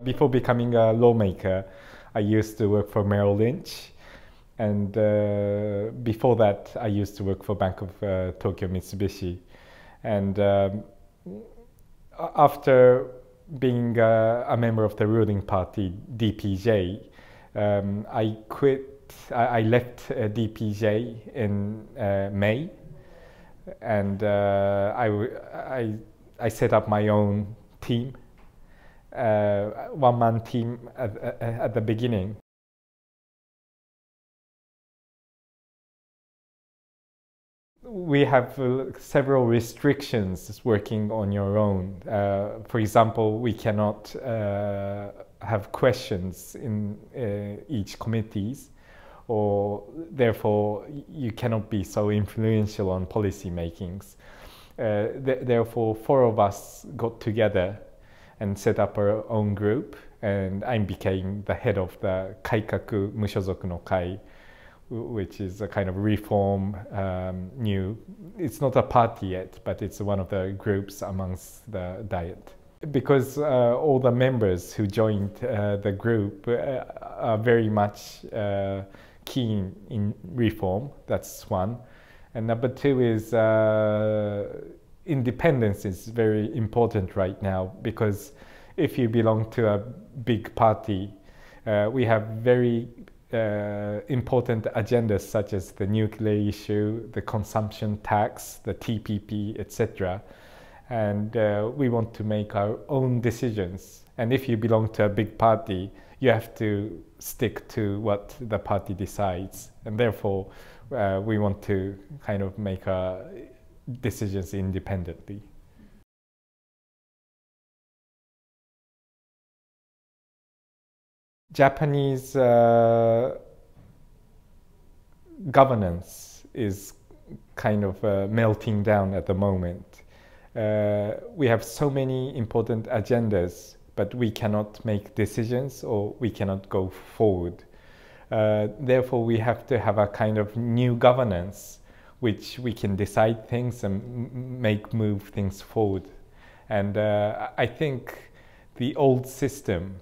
Before becoming a lawmaker, I used to work for Merrill Lynch, and before that, I used to work for Bank of Tokyo Mitsubishi. And after being a member of the ruling party, DPJ, I quit. I left DPJ in May, and I set up my own team. One-man team at the beginning. We have several restrictions working on your own. For example, we cannot have questions in each committees, or therefore you cannot be so influential on policy makings. Therefore, four of us got together and set up our own group, and I became the head of the Kaikaku Mushozoku no Kai, which is a kind of reform new. It's not a party yet, but it's one of the groups amongst the Diet. Because all the members who joined the group are very much keen in reform. That's one. And number two is independence is very important right now, because if you belong to a big party, we have very important agendas such as the nuclear issue, the consumption tax, the TPP, etc. And we want to make our own decisions. And if you belong to a big party, you have to stick to what the party decides. And therefore, we want to kind of make decisions independently. Japanese governance is kind of melting down at the moment. We have so many important agendas, but we cannot make decisions, or we cannot go forward. Therefore, we have to have a kind of new governance which we can decide things and move things forward. And I think the old system,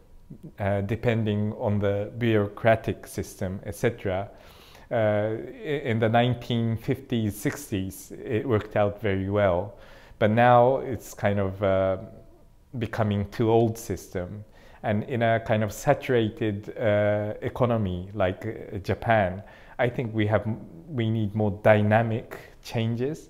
depending on the bureaucratic system, etc., in the 1950s, 60s, it worked out very well. But now it's kind of becoming too old system. And in a kind of saturated economy like Japan, I think we need more dynamic changes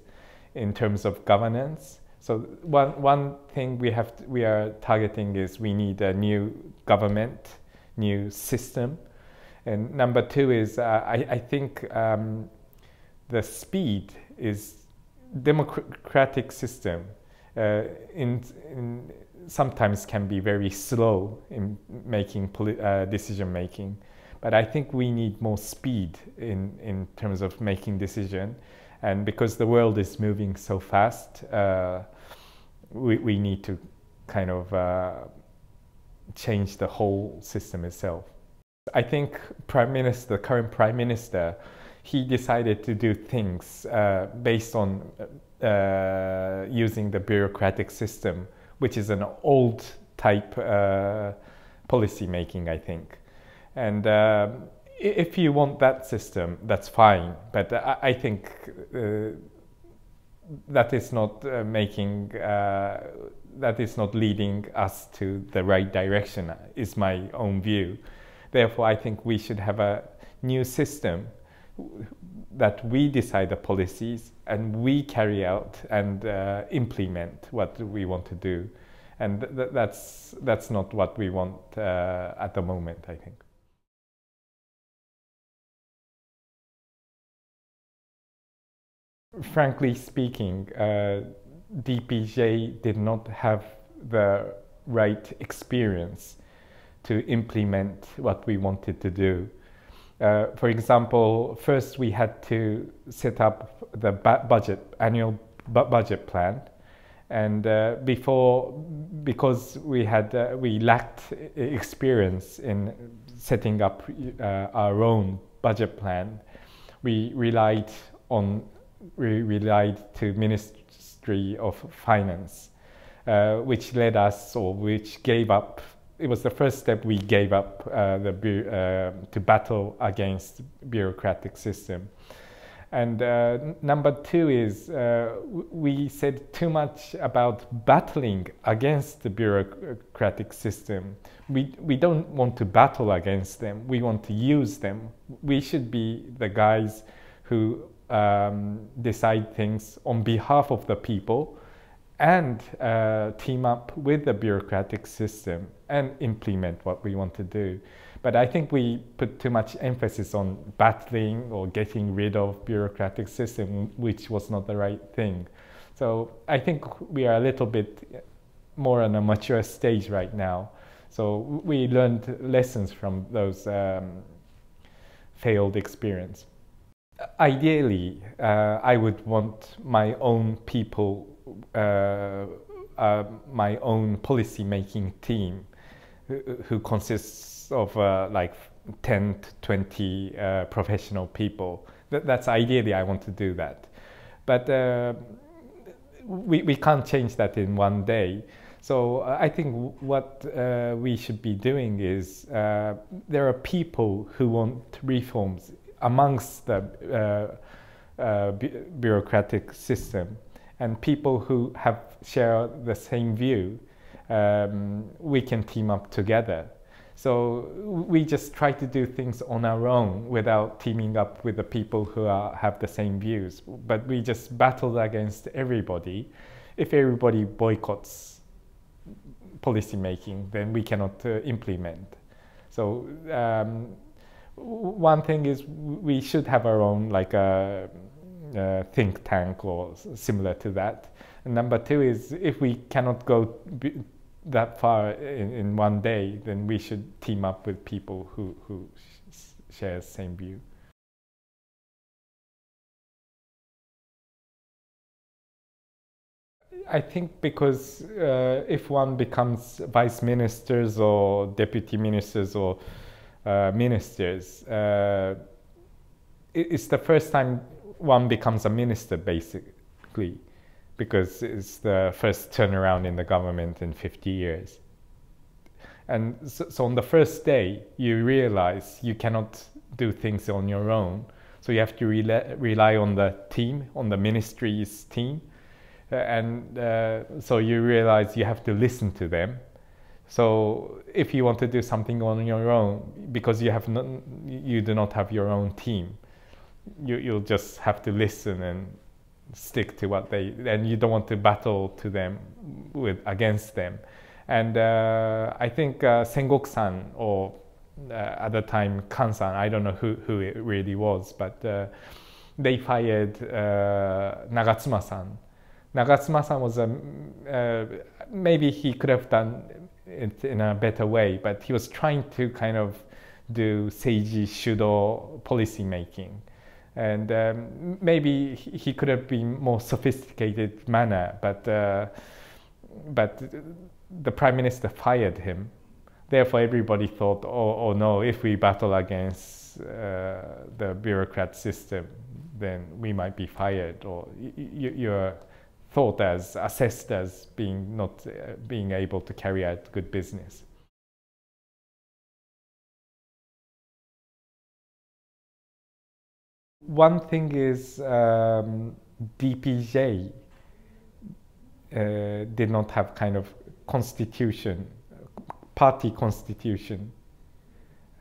in terms of governance. So one thing we are targeting is we need a new government, new system. And number two is I think the speed is democratic system sometimes can be very slow in making decision making. But I think we need more speed in terms of making decision. And because the world is moving so fast, we need to kind of change the whole system itself. I think the current Prime Minister, he decided to do things based on using the bureaucratic system, which is an old type policy making, I think. And if you want that system, that's fine. But I think that is not that is not leading us to the right direction, is my own view. Therefore, I think we should have a new system that we decide the policies and we carry out and implement what we want to do. And that's not what we want at the moment, I think. Frankly speaking, DPJ did not have the right experience to implement what we wanted to do. For example, first we had to set up the annual budget plan, and because we lacked experience in setting up our own budget plan, we relied to Ministry of Finance, which gave it was the first step we gave up to battle against bureaucratic system. And number two is we said too much about battling against the bureaucratic system. We don't want to battle against them. We want to use them. We should be the guys who decide things on behalf of the people and team up with the bureaucratic system and implement what we want to do. But I think we put too much emphasis on battling or getting rid of bureaucratic system, which was not the right thing. So I think we are a little bit more on a mature stage right now. So we learned lessons from those failed experience. Ideally, I would want my own people, my own policy-making team, who consists of like 10 to 20 professional people. That's ideally I want to do that. But we can't change that in one day. So I think what we should be doing is there are people who want reforms amongst the bureaucratic system, and people who share the same view. We can team up together. So we just try to do things on our own without teaming up with the people who have the same views. But we just battle against everybody. If everybody boycotts policy making, then we cannot implement. So one thing is we should have our own like a think tank or similar to that. And number two is if we cannot go that far in one day, then we should team up with people who share the same view. I think because if one becomes vice ministers or deputy ministers or ministers, it's the first time one becomes a minister basically, because it's the first turnaround in the government in 50 years. And so on the first day, you realize you cannot do things on your own. So you have to rely on the team, on the ministry's team. So you realize you have to listen to them. So if you want to do something on your own, because you do not have your own team, you'll just have to listen and stick to what and you don't want to battle to them against them. And I think Sengoku-san or at the time Kan-san, I don't know who it really was, but they fired Nagatsuma-san. Nagatsuma-san was maybe he could have done it in a better way, but he was trying to kind of do Seiji Shudo policy making. And maybe he could have been more sophisticated manner, but the prime minister fired him. Therefore, everybody thought, oh no, if we battle against the bureaucrat system, then we might be fired, or you're assessed as not being able to carry out good business. One thing is DPJ did not have kind of constitution, party constitution,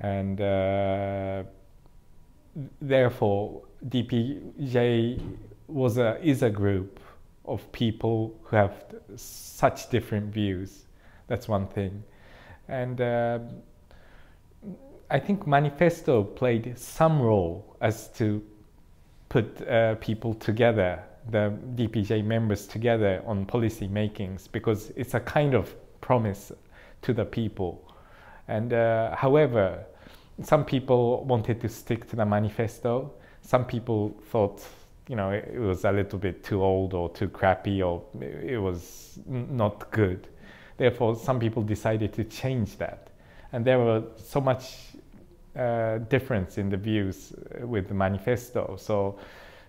and therefore DPJ is a group of people who have such different views. That's one thing. And I think manifesto played some role as to put people together, the DPJ members together on policy makings, because it's a kind of promise to the people. And however, some people wanted to stick to the manifesto. Some people thought, it was a little bit too old or too crappy, or it was not good. Therefore, some people decided to change that. And there was so much difference in the views with the manifesto. So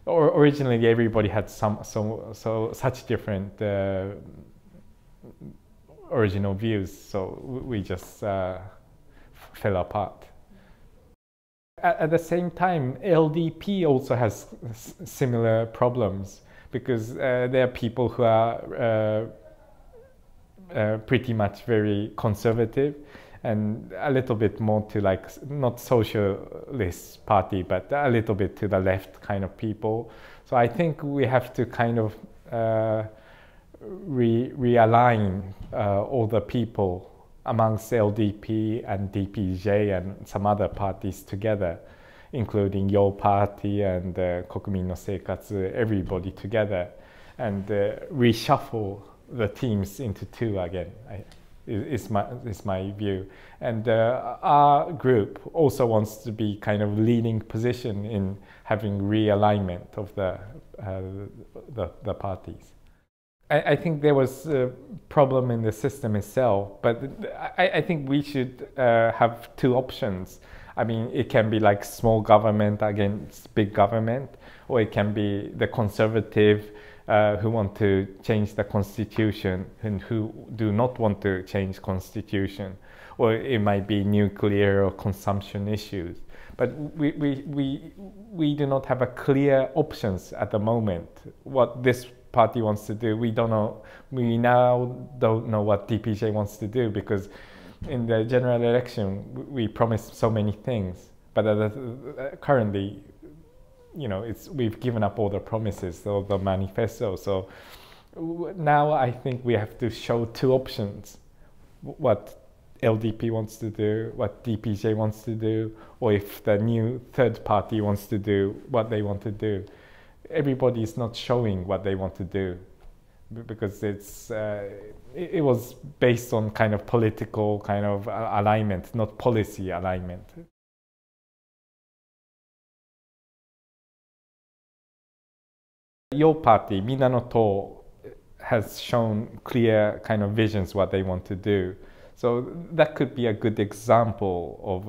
originally everybody had such different original views, so we just fell apart. At the same time, LDP also has similar problems because there are people who are pretty much very conservative and a little bit more to like not socialist party, but a little bit to the left kind of people. So I think we have to kind of realign all the people amongst LDP and DPJ and some other parties together, including your party and Kokumin no Seikatsu, everybody together, and reshuffle the teams into two again. Is my view. And our group also wants to be kind of leading position in having realignment of the parties. I think there was a problem in the system itself, but I think we should have two options. I mean, it can be like small government against big government, or it can be the conservative who want to change the constitution and who do not want to change constitution, or it might be nuclear or consumption issues. But we do not have a clear options at the moment. What this party wants to do, we don't know. We now don't know what DPJ wants to do because in the general election we promised so many things, but currently, you know, we've given up all the promises of the manifesto. So now I think we have to show two options: what LDP wants to do, what DPJ wants to do, or if the new third party wants to do what they want to do. Everybody is not showing what they want to do because it was based on kind of political kind of alignment, not policy alignment. Your party, Minanoto, has shown clear kind of visions what they want to do. So that could be a good example of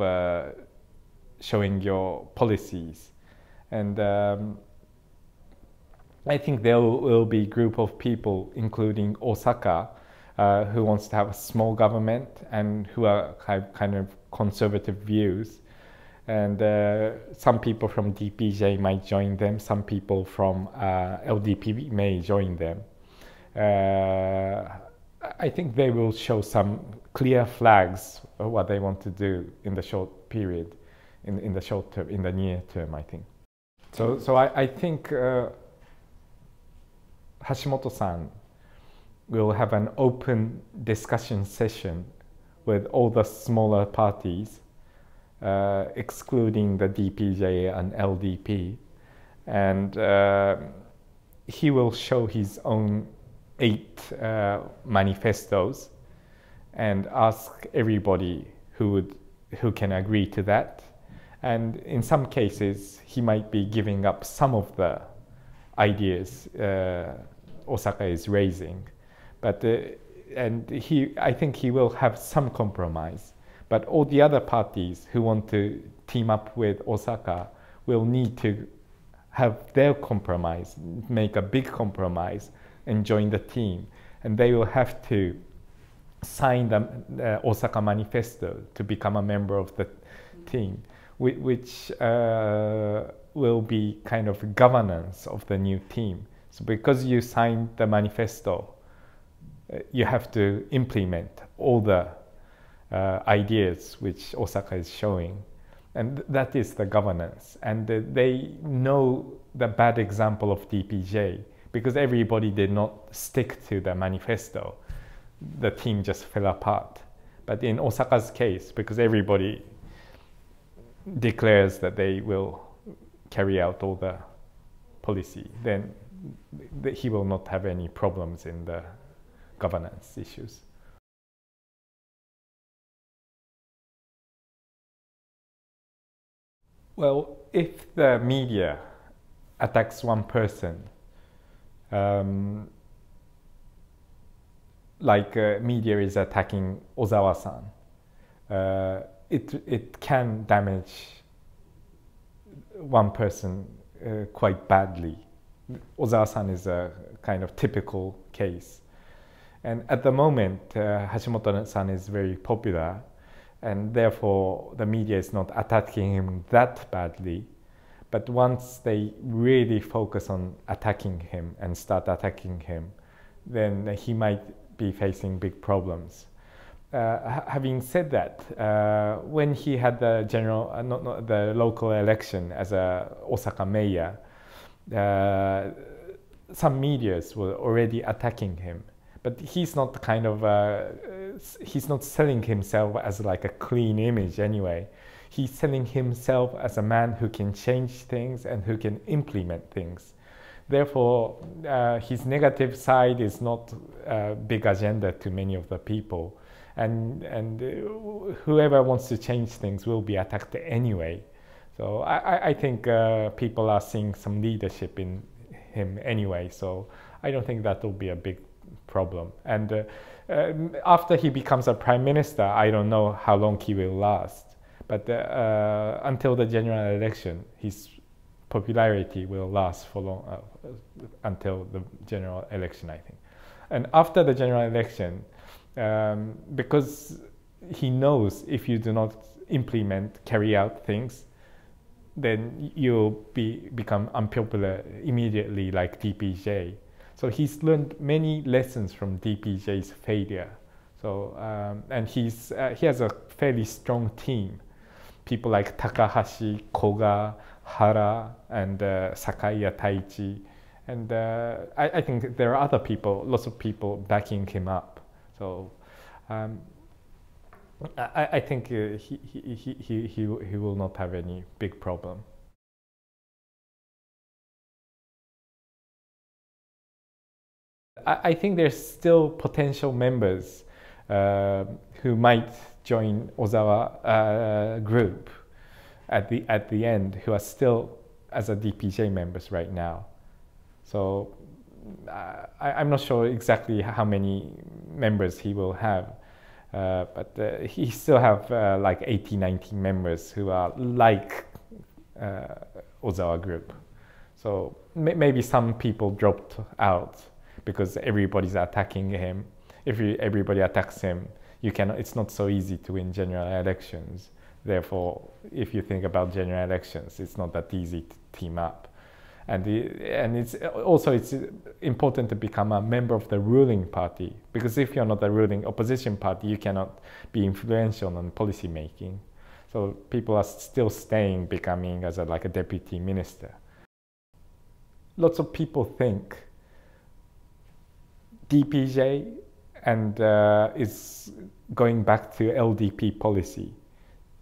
showing your policies. And I think there will be a group of people, including Osaka, who wants to have a small government and who have kind of conservative views. And some people from DPJ might join them. Some people from LDP may join them. I think they will show some clear flags of what they want to do in the short period, in the short term, in the near term, I think. So I think Hashimoto-san will have an open discussion session with all the smaller parties, excluding the DPJ and LDP, and he will show his own 8 manifestos and ask everybody who can agree to that. And in some cases, he might be giving up some of the ideas Osaka is raising, but I think he will have some compromise. But all the other parties who want to team up with Osaka will need to have their compromise, make a big compromise, and join the team. And they will have to sign the Osaka Manifesto to become a member of the team, which will be kind of governance of the new team. So because you signed the manifesto, you have to implement all the ideas which Osaka is showing, and that is the governance. And they know the bad example of DPJ because everybody did not stick to the manifesto. The team just fell apart. But in Osaka's case, because everybody declares that they will carry out all the policy, then he will not have any problems in the governance issues. Well, if the media attacks one person, like media is attacking Ozawa-san, it can damage one person quite badly. Ozawa-san is a kind of typical case. And at the moment, Hashimoto-san is very popular, and therefore the media is not attacking him that badly. But once they really focus on attacking him and start attacking him, then he might be facing big problems. Having said that, when he had the the local election as a Osaka mayor, some medias were already attacking him. But he's not he's not selling himself as like a clean image anyway. He's selling himself as a man who can change things and who can implement things. Therefore, his negative side is not a big agenda to many of the people. And whoever wants to change things will be attacked anyway. So I think people are seeing some leadership in him anyway. So I don't think that will be a big problem. And after he becomes a prime minister, I don't know how long he will last. But until the general election, his popularity will last for long, until the general election, I think. And after the general election, because he knows if you do not carry out things, then you'll become unpopular immediately, like DPJ. So he's learned many lessons from DPJ's failure. So and he has a fairly strong team. People like Takahashi, Koga, Hara, and Sakaya Taichi. And I think there are other people, lots of people backing him up. So I think he will not have any big problem. I think there's still potential members who might join Ozawa group at the end, who are still as a DPJ members right now. So I'm not sure exactly how many members he will have, but he still have like 80, 90 members who are like Ozawa group. So maybe some people dropped out because everybody's attacking him. If everybody attacks him, it's not so easy to win general elections. Therefore, if you think about general elections, it's not that easy to team up. And it's important to become a member of the ruling party, because if you're not a ruling opposition party, you cannot be influential on policy making. So people are still becoming as like a deputy minister. Lots of people think DPJ and is going back to LDP policy.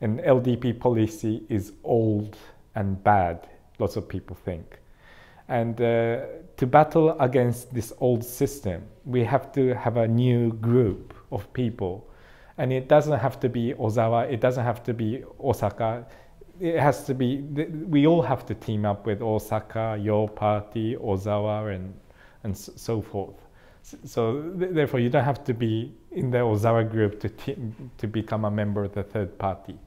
And LDP policy is old and bad, lots of people think. And to battle against this old system, we have to have a new group of people. And it doesn't have to be Ozawa, it doesn't have to be Osaka. It has to be, we all have to team up with Osaka, your party, Ozawa, and so forth. So therefore, you don't have to be in the Ozawa group to become a member of the third party.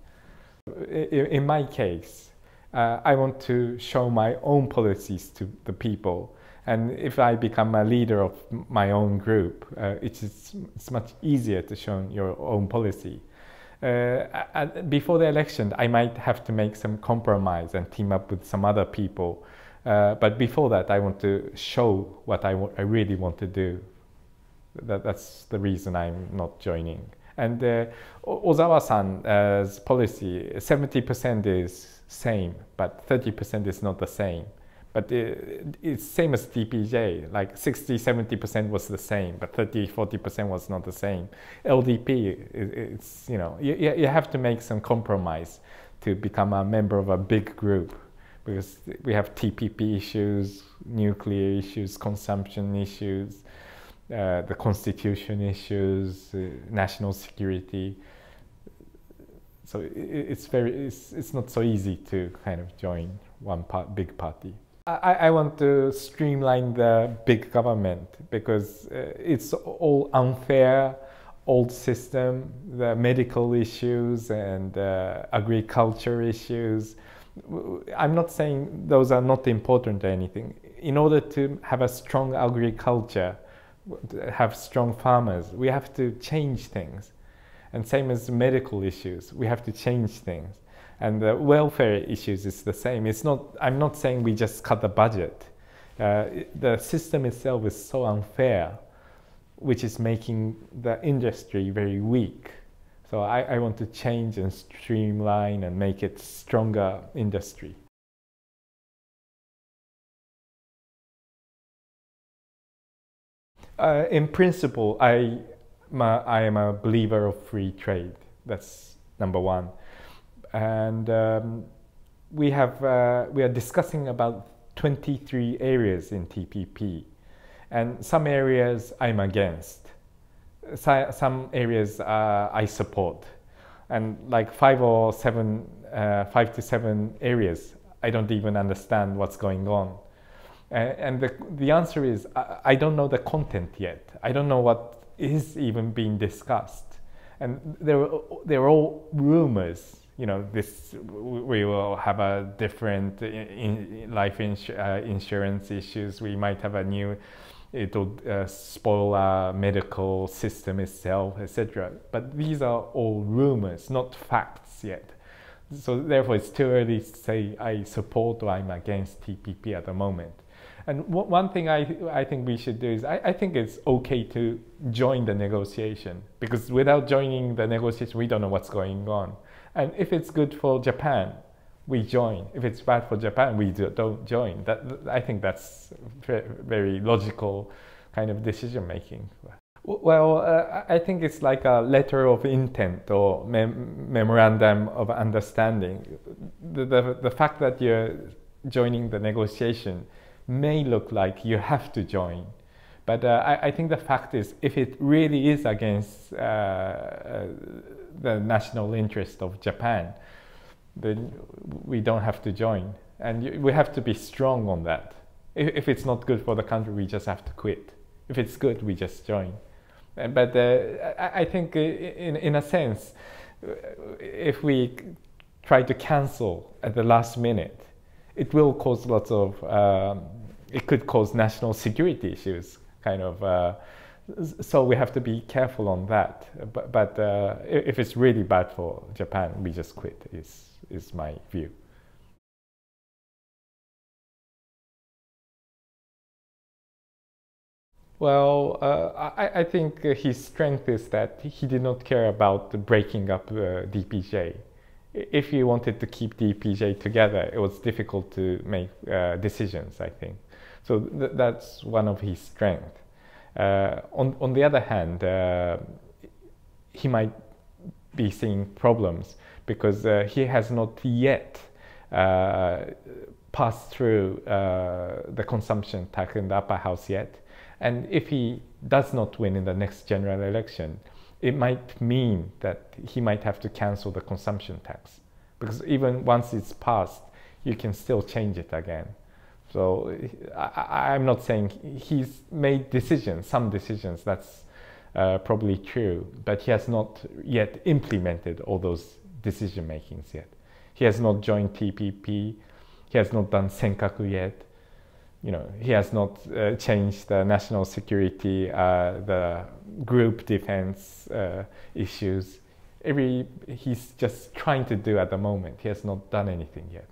In my case, I want to show my own policies to the people. And if I become a leader of my own group, it's much easier to show your own policy. Before the election, I might have to make some compromise and team up with some other people. But before that, I want to show what I really want to do. That's the reason I'm not joining. And Ozawa-san's policy, 70% is same, but 30% is not the same. But it's same as DPJ, like 60-70% was the same, but 30-40% was not the same. LDP, it's, you know, you have to make some compromise to become a member of a big group, because we have TPP issues, nuclear issues, consumption issues, the constitution issues, national security. So it's not so easy to kind of join one big party. I want to streamline the big government, because it's all unfair, old system, the medical issues and agriculture issues. I'm not saying those are not important or anything. In order to have a strong agriculture, have strong farmers. We have to change things. And same as medical issues, we have to change things. And the welfare issues is the same. I'm not saying we just cut the budget. The system itself is so unfair, which is making the industry very weak. So I want to change and streamline and make it stronger industry. In principle, I am a believer of free trade. That's number one. And we are discussing about 23 areas in TPP. And some areas I'm against. Some areas I support. And like 5 to 7 areas, I don't even understand what's going on. And the answer is, I don't know the content yet. I don't know what is even being discussed. And they're all rumors. You know, we will have a different life insurance issues. We might have a new, it'll spoil our medical system itself, etc. But these are all rumors, not facts yet. So therefore, it's too early to say I support or I'm against TPP at the moment. And one thing I think we should do is I think it's okay to join the negotiation, because without joining the negotiation, we don't know what's going on. And if it's good for Japan, we join. If it's bad for Japan, we don't join. I think that's very logical kind of decision making. Well, I think it's like a letter of intent or memorandum of understanding. The fact that you're joining the negotiation may look like you have to join. But I think the fact is, if it really is against the national interest of Japan, then we don't have to join. And we have to be strong on that. If it's not good for the country, we just have to quit. If it's good, we just join. But I think in a sense, if we try to cancel at the last minute, it will cause lots of, it could cause national security issues, kind of. So we have to be careful on that. But if it's really bad for Japan, we just quit, is my view. Well, I think his strength is that he did not care about breaking up DPJ. If he wanted to keep DPJ together, it was difficult to make decisions, I think. So that's one of his strengths. On the other hand, he might be seeing problems because he has not yet passed through the consumption tax in the upper house yet. And if he does not win in the next general election, it might mean that he might have to cancel the consumption tax, because even once it's passed, you can still change it again. So I'm not saying he's made decisions, some decisions, that's probably true, but he has not yet implemented all those decision makings yet. He has not joined TPP, he has not done Senkaku yet. You know, he has not changed the national security, the group defense issues. He's just trying to do at the moment. He has not done anything yet.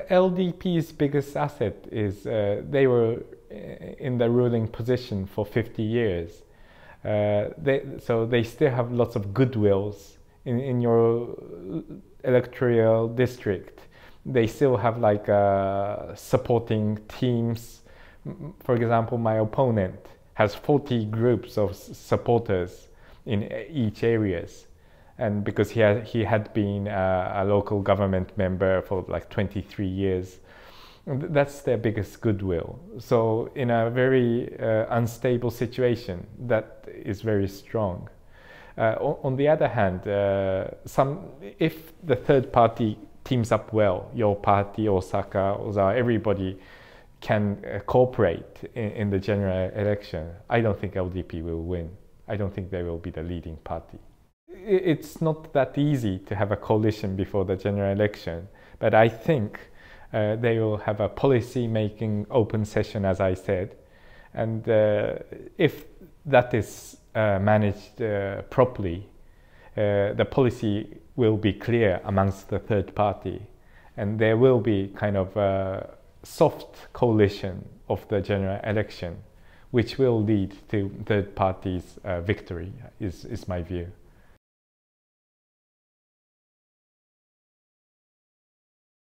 LDP's biggest asset is they were in the ruling position for 50 years. So they still have lots of goodwills. In your electoral district, they still have like supporting teams. For example, my opponent has 40 groups of supporters in each areas, and because he had been a local government member for like 23 years, that's their biggest goodwill. So in a very unstable situation, that is very strong. On the other hand, if the third party teams up well, your party, Osaka, Ozawa, everybody can cooperate in the general election, I don't think LDP will win. I don't think they will be the leading party. It's not that easy to have a coalition before the general election, but I think They will have a policy-making open session, as I said. And if that is managed properly, the policy will be clear amongst the third party. And there will be kind of a soft coalition of the general election, which will lead to third party's victory, is my view.